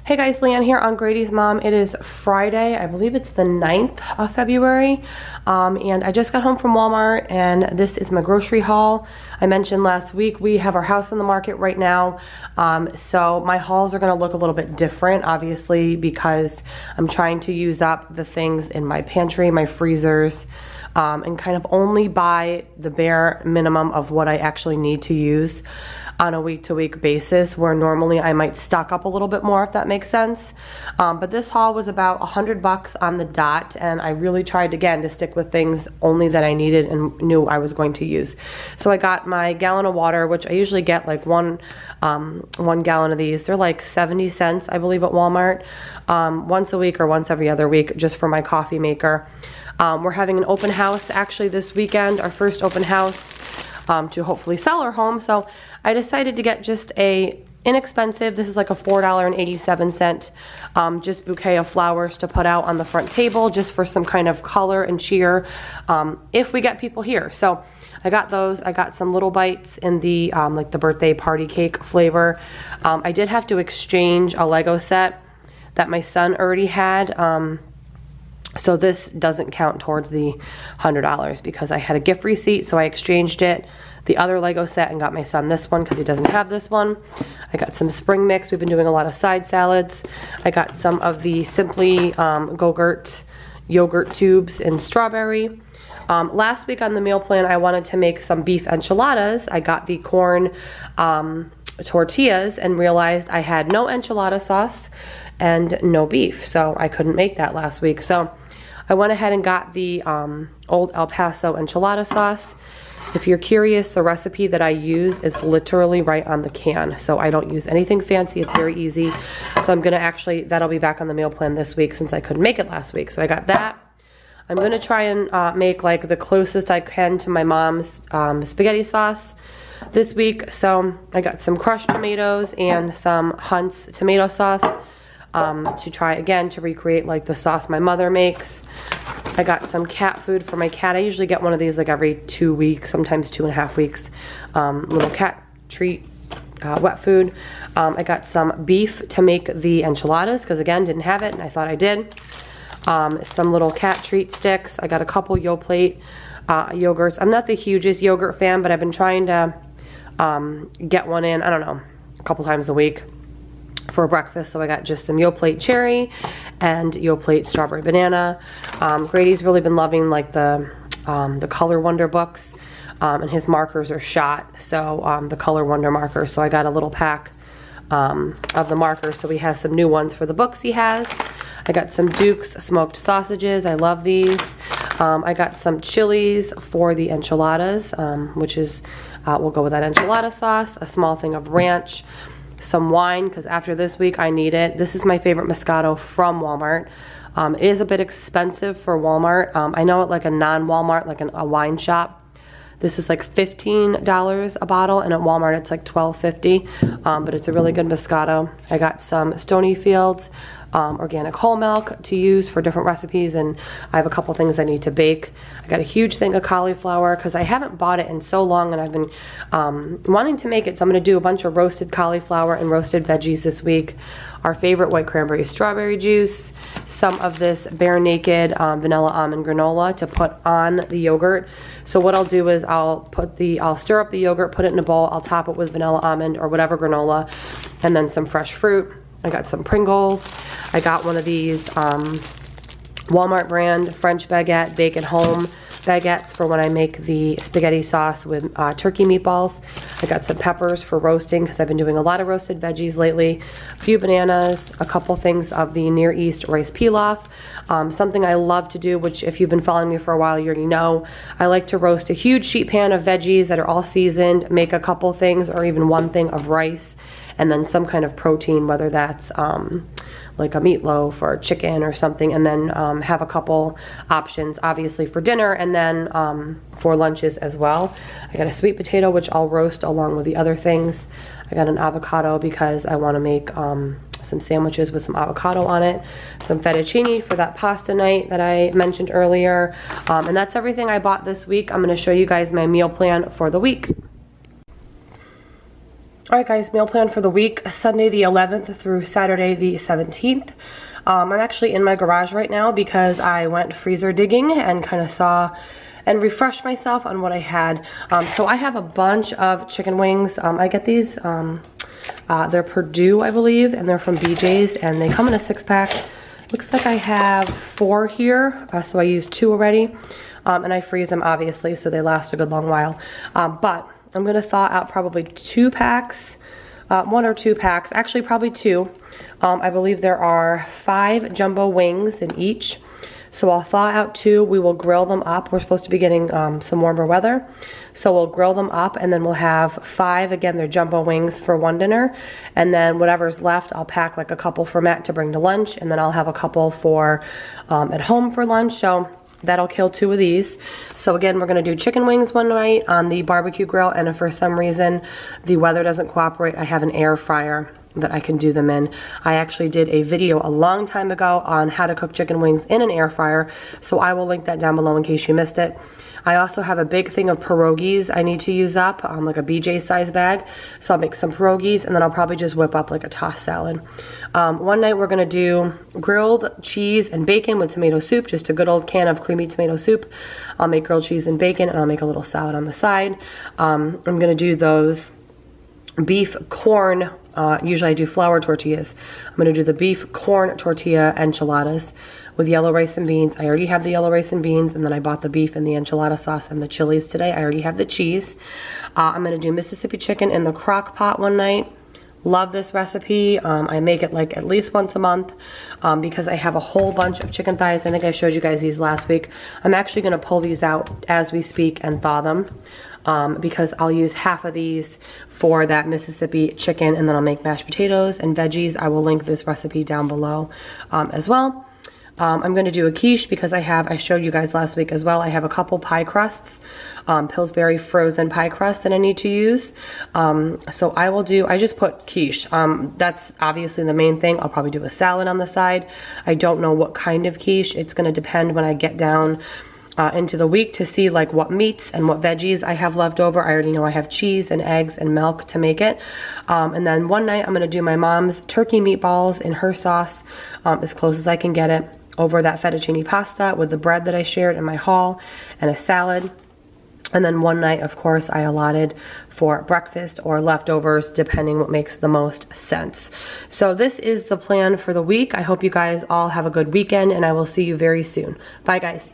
Hey guys, Leanne here on Grady's Mom. It is Friday, I believe it's the 9th of February, and I just got home from Walmart, and this is my grocery haul. I mentioned last week we have our house on the market right now, so my hauls are going to look a little bit different, obviously, because I'm trying to use up the things in my pantry, my freezers, and kind of only buy the bare minimum of what I actually need to use on a week-to-week basis, where normally I might stock up a little bit more, if that makes sense. But this haul was about $100 on the dot, and I really tried again to stick with things only that I needed and knew I was going to use. So I got my gallon of water, which I usually get like one gallon of these. They're like 70 cents, I believe, at Walmart, once a week or once every other week, just for my coffee maker. We're having an open house actually this weekend, our first open house, to hopefully sell our home. So I decided to get just a inexpensive, this is like a $4.87 just bouquet of flowers to put out on the front table, just for some kind of color and cheer if we get people here. So I got those. I got some little bites in the like the birthday party cake flavor. I did have to exchange a Lego set that my son already had, so this doesn't count towards the $100 because I had a gift receipt, so I exchanged the other Lego set and got my son this one because he doesn't have this one. I got some spring mix. We've been doing a lot of side salads. I got some of the Simply Go-Gurt yogurt tubes in strawberry. Last week on the meal plan, I wanted to make some beef enchiladas. I got the corn tortillas and realized I had no enchilada sauce and no beef, so I couldn't make that last week. So I went ahead and got the Old El Paso enchilada sauce. If you're curious, the recipe that I use is literally right on the can, so I don't use anything fancy. It's very easy. So I'm gonna actually, that'll be back on the meal plan this week since I couldn't make it last week. So I got that. I'm gonna try and make like the closest I can to my mom's spaghetti sauce this week. So I got some crushed tomatoes and some Hunt's tomato sauce to try again to recreate like the sauce my mother makes. I got some cat food for my cat. I usually get one of these like every 2 weeks, sometimes 2.5 weeks. Little cat treat, wet food. I got some beef to make the enchiladas because again, didn't have it and I thought I did. Some little cat treat sticks. I got a couple Yoplait yogurts. I'm not the hugest yogurt fan, but I've been trying to get one in, I don't know, a couple times a week for breakfast. So I got just some Yoplait cherry and Yoplait strawberry banana. Grady's really been loving like the Color Wonder books, and his markers are shot, so the Color Wonder markers. So I got a little pack of the markers, so he has some new ones for the books he has. I got some Duke's smoked sausages. I love these. I got some chilies for the enchiladas, which is, we'll go with that enchilada sauce, a small thing of ranch, some wine, because after this week I need it. This is my favorite Moscato from Walmart. It is a bit expensive for Walmart. I know at like a non-Walmart, like a wine shop, this is like $15 a bottle, and at Walmart it's like $12.50, but it's a really good Moscato. I got some Stonyfield's organic whole milk to use for different recipes, and I have a couple things I need to bake. I got a huge thing of cauliflower because I haven't bought it in so long, and I've been wanting to make it, so I'm going to do a bunch of roasted cauliflower and roasted veggies this week. Our favorite white cranberry strawberry juice, some of this Bare Naked vanilla almond granola to put on the yogurt. So what I'll do is I'll stir up the yogurt, put it in a bowl, I'll top it with vanilla almond or whatever granola, and then some fresh fruit. I got some Pringles. I got one of these Walmart brand French baguette bake at home baguettes for when I make the spaghetti sauce with turkey meatballs. I got some peppers for roasting because I've been doing a lot of roasted veggies lately. A few bananas, a couple things of the Near East rice pilaf. Something I love to do, which if you've been following me for a while, you already know, I like to roast a huge sheet pan of veggies that are all seasoned, make a couple things or even one thing of rice, and then some kind of protein, whether that's like a meatloaf or chicken or something, and then have a couple options, obviously for dinner, and then for lunches as well. I got a sweet potato, which I'll roast along with the other things. I got an avocado because I want to make some sandwiches with some avocado on it, some fettuccine for that pasta night that I mentioned earlier, and that's everything I bought this week. I'm going to show you guys my meal plan for the week. Alright guys, meal plan for the week, Sunday the 11th through Saturday the 17th. I'm actually in my garage right now because I went freezer digging and kind of saw and refreshed myself on what I had. So I have a bunch of chicken wings. I get these, they're Purdue, I believe, and they're from BJ's, and they come in a 6-pack. Looks like I have 4 here, so I used 2 already. And I freeze them, obviously, so they last a good long while. But I'm gonna thaw out probably 2 packs, 1 or 2 packs, actually probably 2. I believe there are 5 jumbo wings in each. So I'll thaw out 2, we will grill them up. We're supposed to be getting some warmer weather. So we'll grill them up and then we'll have 5, again, they're jumbo wings for one dinner. And then whatever's left, I'll pack like a couple for Matt to bring to lunch. And then I'll have a couple for at home for lunch. So that'll kill 2 of these. So again, we're gonna do chicken wings one night on the barbecue grill, and if for some reason the weather doesn't cooperate, I have an air fryer that I can do them in. I actually did a video a long time ago on how to cook chicken wings in an air fryer, so I will link that down below in case you missed it. I also have a big thing of pierogies I need to use up on like a BJ size bag. So I'll make some pierogies and then I'll probably just whip up like a tossed salad. One night we're gonna do grilled cheese and bacon with tomato soup, just a good old can of creamy tomato soup. I'll make grilled cheese and bacon and I'll make a little salad on the side. I'm gonna do those beef corn, usually I do flour tortillas. I'm gonna do the beef corn tortilla enchiladas with yellow rice and beans. I already have the yellow rice and beans, and then I bought the beef and the enchilada sauce and the chilies today. I already have the cheese. I'm gonna do Mississippi chicken in the crock pot one night. Love this recipe. I make it like at least once a month because I have a whole bunch of chicken thighs. I think I showed you guys these last week. I'm actually gonna pull these out as we speak and thaw them because I'll use half of these for that Mississippi chicken, and then I'll make mashed potatoes and veggies. I will link this recipe down below as well. I'm going to do a quiche because I showed you guys last week as well, I have a couple pie crusts, Pillsbury frozen pie crust that I need to use. So I just put quiche. That's obviously the main thing. I'll probably do a salad on the side. I don't know what kind of quiche. It's going to depend when I get down into the week to see like what meats and what veggies I have left over. I already know I have cheese and eggs and milk to make it. And then one night I'm going to do my mom's turkey meatballs in her sauce, as close as I can get it, over that fettuccine pasta with the bread that I shared in my haul and a salad. And then one night, of course, I allotted for breakfast or leftovers, depending what makes the most sense. So this is the plan for the week. I hope you guys all have a good weekend, and I will see you very soon. Bye, guys.